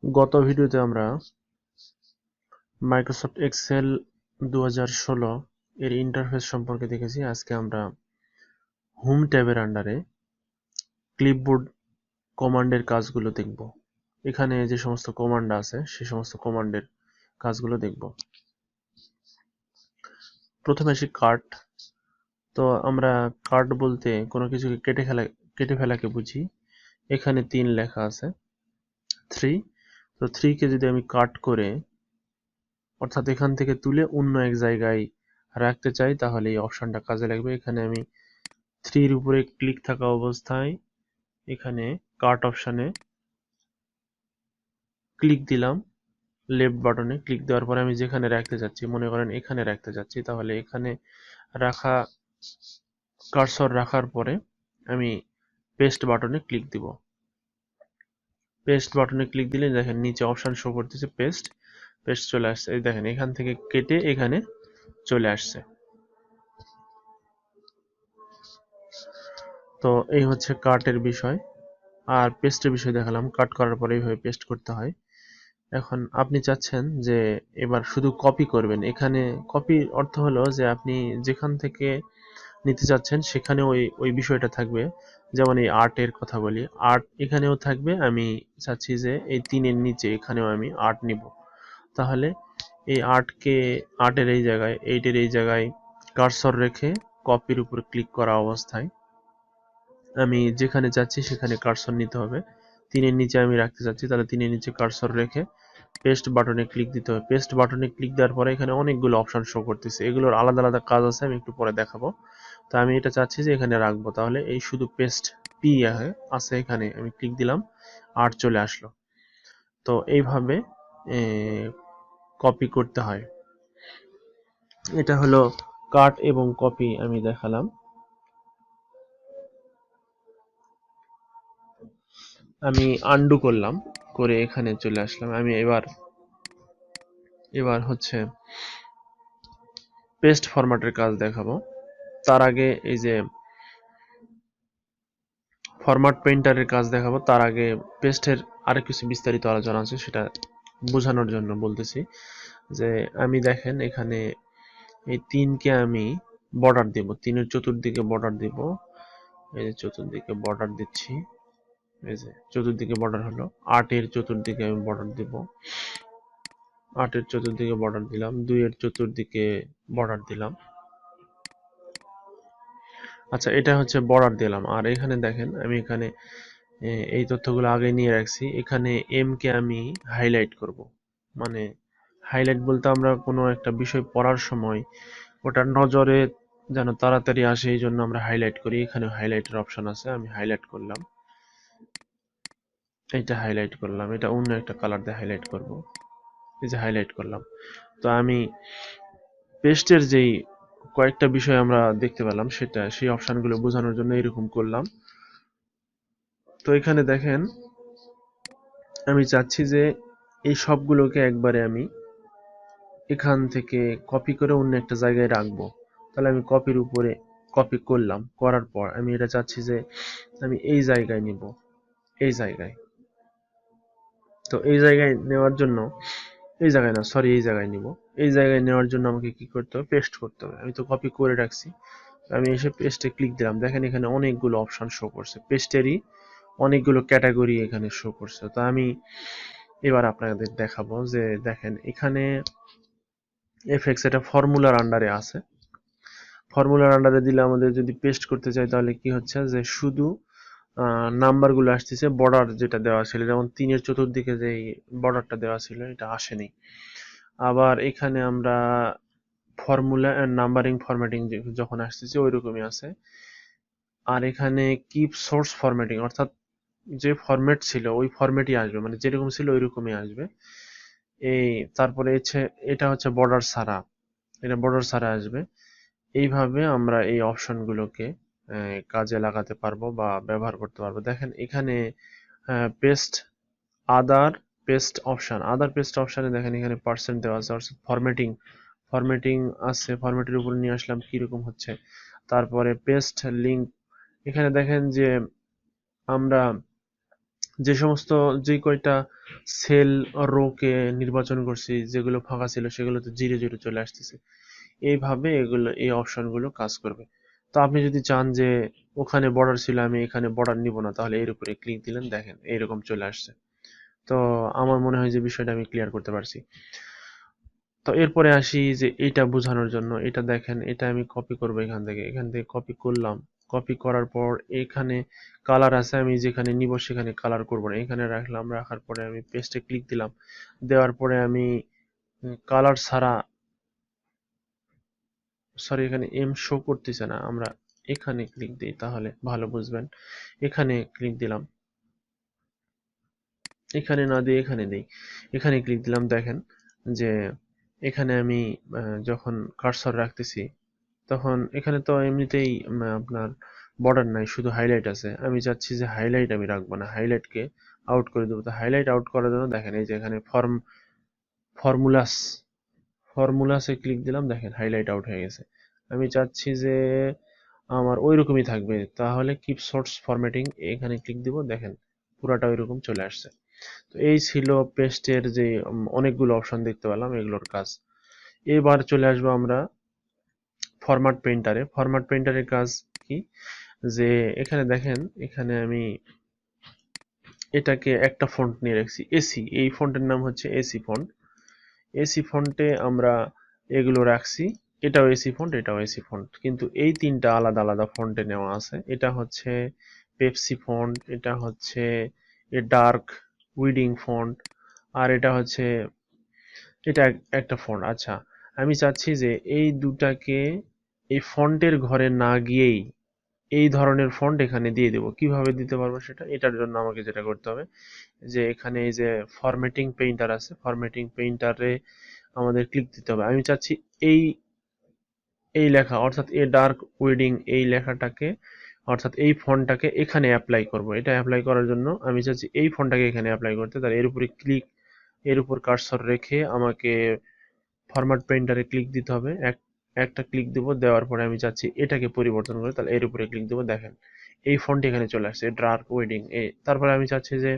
গত ভিডিওতে আমরা মাইক্রোসফট এক্সেল 2016 এর ইন্টারফেস সম্পর্কে দেখেছি। আজকে আমরা হোম ট্যাবের আন্ডারে ক্লিপবোর্ড কমান্ডের কাজগুলো দেখব। এখানে যে সমস্ত কমান্ড আছে সে সমস্ত কমান্ডের কাজগুলো দেখব। প্রথমে আসি কাট। তো আমরা কাট বলতে কোনো কিছুকে কেটে ফেলাকে বুঝি। এখানে 3 লেখা আছে 3। তো 3 কে যদি আমি কাট করে অর্থাৎ এখান থেকে তুলে অন্য এক জায়গায় রাখতে চাই তাহলে এই অপশনটা কাজে লাগবে। এখানে আমি 3 এর উপরে ক্লিক থাকা অবস্থায় এখানে কাট অপশনে ক্লিক দিলাম। লেফট বাটনে ক্লিক দেওয়ার পরে আমি যেখানে রাখতে যাচ্ছি, মনে করেন এখানে রাখতে যাচ্ছি, তাহলে এখানে রাখা কার্সর রাখার পরে আমি পেস্ট বাটনে ক্লিক দিব। পেস্ট বাটনে ক্লিক দিলে দেখেন নিচে অপশন শো করতেছে পেস্ট। পেস্ট চলে আসছে। এই দেখেন এখান থেকে কেটে এখানে চলে আসছে। তো এই হচ্ছে কাটের বিষয়। আর পেস্টের বিষয় দেখালাম, কাট করার পরে এইভাবে পেস্ট করতে হয়। এখন আপনি চাচ্ছেন যে এবার শুধু কপি করবেন। এখানে কপির অর্থ হলো যে আপনি যেখান থেকে নিতে চাচ্ছেন সেখানে ওই বিষয়টা থাকবে। যেমন এই আর্টের কথা বলি, আর্ট এখানেও থাকবে। আমি চাচ্ছি যে এই 3 এর নিচে এখানেও আমি আর্ট নিব। তাহলে এই আর্টের এই জায়গায়, 8 এর এই জায়গায় কার্সর রেখে কপির উপর ক্লিক করা অবস্থায় আমি যেখানে যাচ্ছি সেখানে কার্সর নিতে হবে। 3 এর নিচে আমি রাখতে চাচ্ছি, তাহলে 3 এর নিচে কার্সর রেখে পেস্ট বাটনে ক্লিক দিতে হবে। পেস্ট বাটনে ক্লিক দেওয়ার পরে এখানে অনেকগুলো অপশন শো করতেছে। এগুলোর আলাদা আলাদা কাজ আছে, আমি একটু পরে দেখাবো। তো আমি এটা চাচ্ছি যে এখানে রাখবো। তাহলে এই শুধু পেস্ট পি আছে, এখানে আমি ক্লিক দিলাম, আর চলে আসলো। তো এইভাবে কপি করতে হয়। এটা হলো কাট এবং কপি আমি দেখালাম। আমি আন্ডু করলাম, করে এখানে চলে আসলাম। আমি এবার হচ্ছে পেস্ট ফরম্যাটের কাজ দেখাবো। তার আগে এই যে ফরম্যাট পেইন্টারের কাজ দেখাবো, তার আগে পেস্টের আরেক কিছু বিস্তারিত আলোচনা আছে, সেটা বোঝানোর জন্য বলতেছি। যে আমি দেখেন এখানে এই 3 কে আমি বর্ডার দিব, 3 এর চতুর্দিকে বর্ডার দিব। এই যে চতুর্দিকে বর্ডার দিচ্ছি, এই যে চতুর্দিকে বর্ডার হলো। 8 এর চতুর্দিকে আমি বর্ডার দিব, 8 এর চতুর্দিকে বর্ডার দিলাম, 2 এর চতুর্দিকে বর্ডার দিলাম। আচ্ছা, এটা হচ্ছে বর্ডার দিলাম। আর এখানে দেখেন আমি এখানে এই তথ্যগুলো আগে নিয়ে রাখছি। এখানে এম কে আমি হাইলাইট করব। মানে হাইলাইট বলতে আমরা কোনো একটা বিষয় পড়ার সময় ওটা নজরে যেন তাড়াতাড়ি আসে, এই জন্য আমরা হাইলাইট করি। এখানে হাইলাইটের অপশন আছে, আমি হাইলাইট করলাম। এটা হাইলাইট করলাম, এটা অন্য একটা কালার দিয়ে হাইলাইট করব। এই যে হাইলাইট করলাম। তো আমি পেস্টের যেই কয়েকটা বিষয় আমরা দেখতে পেলাম সেই অপশনগুলো বোঝানোর জন্য এরকম করলাম। তো এখানে দেখেন আমি চাচ্ছি যে এই সবগুলোকে একবারে আমি এখান থেকে কপি করে অন্য একটা জায়গায় রাখবো। তাহলে আমি কপির উপরে কপি করলাম, করার পর আমি এটা চাচ্ছি যে আমি এই জায়গায় নিব, এই জায়গায়। তো এই জায়গায় নেওয়ার জন্য, এই জায়গায় না, সরি, এই জায়গায় নিব। এই জায়গায় নেওয়ার জন্য আমাকে কি করতে হবে? পেস্ট করতে হবে। আমি তো কপি করে রাখছি, আমি এসে পেস্টে ক্লিক দিলাম। দেখেন এখানে অনেকগুলো অপশন শো করছে, পেস্টেরই অনেকগুলো ক্যাটাগরি এখানে শো করছে। তো আমি এবার আপনাদের দেখাবো যে দেখেন এখানে এফএক্স, এটা ফর্মুলার আন্ডারে আছে। ফর্মুলার আন্ডারে দিলে আমাদের যদি পেস্ট করতে চাই তাহলে কি হচ্ছে যে শুধু নাম্বারগুলো আসতেছে, বর্ডার যেটা দেওয়া ছিল, যেমন 3 এর চতুর্দিকে যে বর্ডারটা দেওয়া ছিল এটা আসেনি। আবার এখানে আমরা ফর্মুলা নাম্বারিং ফরম্যাটিং যখন আসতেছে ওইরকমই আছে। আর এখানে কিপ সোর্স ফরম্যাটিং, অর্থাৎ যে ফরম্যাট ছিল ওই ফরম্যাটই আসবে, মানে যেরকম ছিল ওইরকমই আসবে। এই তারপরে এটা হচ্ছে বর্ডার ছাড়া, এটা বর্ডার ছাড়া আসবে। এইভাবে আমরা এই অপশনগুলোকে কাজে লাগাতে পারবো বা ব্যবহার করতে পারবো। দেখেন এখানে পেস্ট আদার পেস্ট অপশনে দেখেন এখানে পার্সেন্ট দেওয়া আছে, অর্থাৎ ফরম্যাটিং আছে। ফরম্যাটের উপর নিয়ে আসলাম কিরকম হচ্ছে। তারপরে পেস্ট লিঙ্ক, এখানে দেখেন যে আমরা যে সমস্ত যে কয়টা সেল রোকে নির্বাচন করছি, যেগুলো ফাঁকা ছিল সেগুলোতে জিরো জিরো চলে আসতেছে। এইভাবে এগুলো এই অপশনগুলো কাজ করবে। তো আপনি যদি চান যে ওখানে বর্ডার ছিল আমি এখানে বর্ডার নিব না, তাহলে এর উপরে ক্লিক দিলেন, দেখেন এইরকম চলে আসছে। তো আমার মনে হয় যে বিষয়টা আমি ক্লিয়ার করতে পারছি। তো এরপরে আসি যে এটা বোঝানোর জন্য, এটা দেখেন, এটা আমি কপি করব এখান থেকে কপি করলাম। কপি করার পর এখানে কালার আছে, আমি যেখানে নিব সেখানে কালার করব না, এখানে রাখলাম। রাখার পরে আমি পেস্টে ক্লিক দিলাম। দেওয়ার পরে আমি কালার ছাড়া, সরি এখানে এম শো করতেছে না, আমরা এখানে ক্লিক দিই তাহলে ভালো বুঝবেন। এখানে ক্লিক দিলাম, এখানে না দিয়ে এখানে দিই। এখানে ক্লিক দিলাম, দেখেন যে এখানে আমি যখন কার্সর রাখতেছি তখন এখানে তো এমনিতেই আপনার বর্ডার নাই, শুধু হাইলাইট আছে। আমি চাচ্ছি যে হাইলাইট আমি রাখবো না, হাইলাইটকে আউট করে দেবো। তো হাইলাইট আউট করার জন্য দেখেন এই যে এখানে ফর্মুলাস ফর্মুলাসে ক্লিক দিলাম, দেখেন হাইলাইট আউট হয়ে গেছে। আমি চাচ্ছি যে আমার ওই রকমই থাকবে, তাহলে কিপ সোর্স ফরম্যাটিং এখানে ক্লিক দিব, দেখেন পুরাটা ওই রকম চলে আসছে। তো এই ছিল পেস্টের যে অনেকগুলো অপশন দেখতে পেলাম এগুলোর কাজ। এবার চলে আসবো আমরা ফরম্যাট পেইন্টারে। ফরম্যাট পেইন্টারের কাজ কি, যে এখানে দেখেন, এখানে আমি এটাকে একটা ফন্ট নিয়ে রাখছি এসি, এই ফন্টের নাম হচ্ছে এসি ফন্ট। এসি ফন্টে আমরা এগুলো রাখছি, এটাও এসি ফন্ট, এটাও এসি ফন্ট, কিন্তু এই তিনটা আলাদা আলাদা ফন্টে নেওয়া আছে। এটা হচ্ছে পেপসি ফন্ট, এটা হচ্ছে এ ডার্ক উইডিং ফন্ট, আর এটা হচ্ছে এটা একটা ফন্ট। আচ্ছা, আমি চাচ্ছি যে এই দুটাকে এই ফন্টের ঘরে না গিয়েই এই ধরনের ফন্ট এখানে দিয়ে দেবো। কিভাবে দিতে পারবো সেটা, এটার জন্য আমাকে যেটা করতে হবে যে এখানে এই যে ফরম্যাটিং পেইন্টার আছে, ফরম্যাটিং পেইন্টারে আমাদের ক্লিক দিতে হবে। আমি চাচ্ছি এই এই লেখা অর্থাৎ এ ডার্ক উইডিং এই লেখাটাকে অর্থাৎ এই ফন্টটাকে এখানে অ্যাপ্লাই করব। এটা অ্যাপ্লাই করার জন্য আমি চাচ্ছি এই ফন্টটাকে এখানে অ্যাপ্লাই করতে, তাহলে এর উপরে ক্লিক, এর উপর কার্সর রেখে আমাকে ফরম্যাট পেইন্টারে ক্লিক দিতে হবে। একটা ক্লিক দেবো, দেওয়ার পরে আমি চাচ্ছি এটাকে পরিবর্তন করে, তাহলে এর উপরে ক্লিক দেবো, দেখেন এই ফন্ট এখানে চলে আসছে ডার্ক ওয়েডিং এ। তারপরে আমি চাচ্ছি যে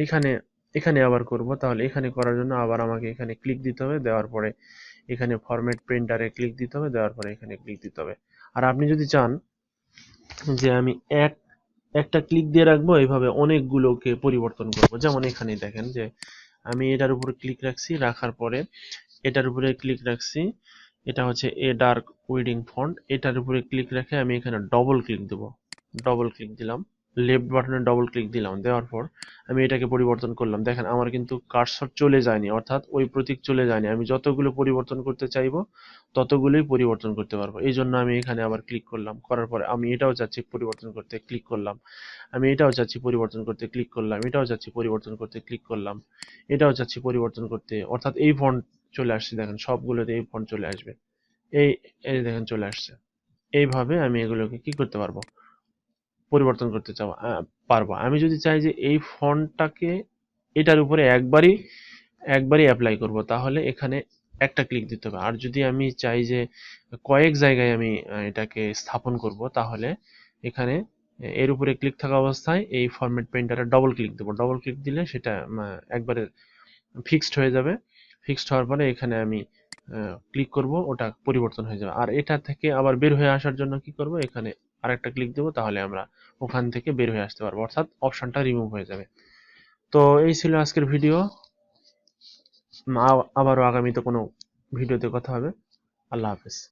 এখানে এখানে আবার করব, তাহলে এখানে করার জন্য আবার আমাকে এখানে ক্লিক দিতে হবে, দেওয়ার পরে এখানে ফরম্যাট প্রিন্টারে ক্লিক দিতে হবে, দেওয়ার পরে এখানে ক্লিক দিতে হবে। আর আপনি যদি চান যে আমি একটা ক্লিক দিয়ে রাখবো, এইভাবে অনেকগুলোকে পরিবর্তন করব, যেমন এখানে দেখেন যে আমি এটার উপর ক্লিক রাখছি, রাখার পরে এটার উপরে ক্লিক রাখছি, এটা হচ্ছে এ ডার্ক উইডিং ফন্ট, এটার উপরে ক্লিক রেখে আমি এখানে ডবল ক্লিক দেবো। ডবল ক্লিক দিলাম, লেফট বাটনে ডবল ক্লিক দিলাম, দেওয়ার পর আমি এটাকে পরিবর্তন করলাম। দেখেন আমার কিন্তু কার্সর চলে যায়নি, অর্থাৎ ওই প্রতীক চলে যায়নি। আমি যতগুলো পরিবর্তন করতে চাইবো ততগুলোই পরিবর্তন করতে পারবো। এই জন্য আমি এখানে আবার ক্লিক করলাম, করার পরে আমি এটাও চাচ্ছি পরিবর্তন করতে, ক্লিক করলাম। আমি এটাও চাচ্ছি পরিবর্তন করতে, ক্লিক করলাম। এটাও চাচ্ছি পরিবর্তন করতে, ক্লিক করলাম। এটাও চাচ্ছি পরিবর্তন করতে, অর্থাৎ এই ফন্ট চলে আসছে, দেখেন সবগুলোতে এই ফন্ট চলে আসবে। এই এই দেখেন চলে আসছে। এইভাবে আমি এগুলোকে কি করতে পারবো, পরিবর্তন করতে পারবো। আমি যদি চাই যে এই ফন্টটাকে এটার উপরে একবারই অ্যাপ্লাই করব, তাহলে এখানে একটা ক্লিক দিতে হবে। আর যদি আমি চাই যে কয়েক জায়গায় আমি এটাকে স্থাপন করব, তাহলে এখানে এর উপরে ক্লিক থাকা অবস্থায় এই ফরম্যাট পেইন্টারে ডবল ক্লিক দেবো। ডবল ক্লিক দিলে সেটা একবারে ফিক্সড হয়ে যাবে। ফিক্সড হওয়ার পরে এখানে আমি ক্লিক করব, ওটা পরিবর্তন হয়ে যাবে। আর এটা থেকে আবার বের হয়ে আসার জন্য কি করব, এখানে আরেকটা ক্লিক দেবো, তাহলে আমরা ওখান থেকে বের হয়ে আসতে পারবো, অর্থাৎ অপশনটা রিমুভ হয়ে যাবে। তো এই ছিল আজকের ভিডিও। আবারও আগামীতে কোনো ভিডিওতে কথা হবে। আল্লাহ হাফেজ।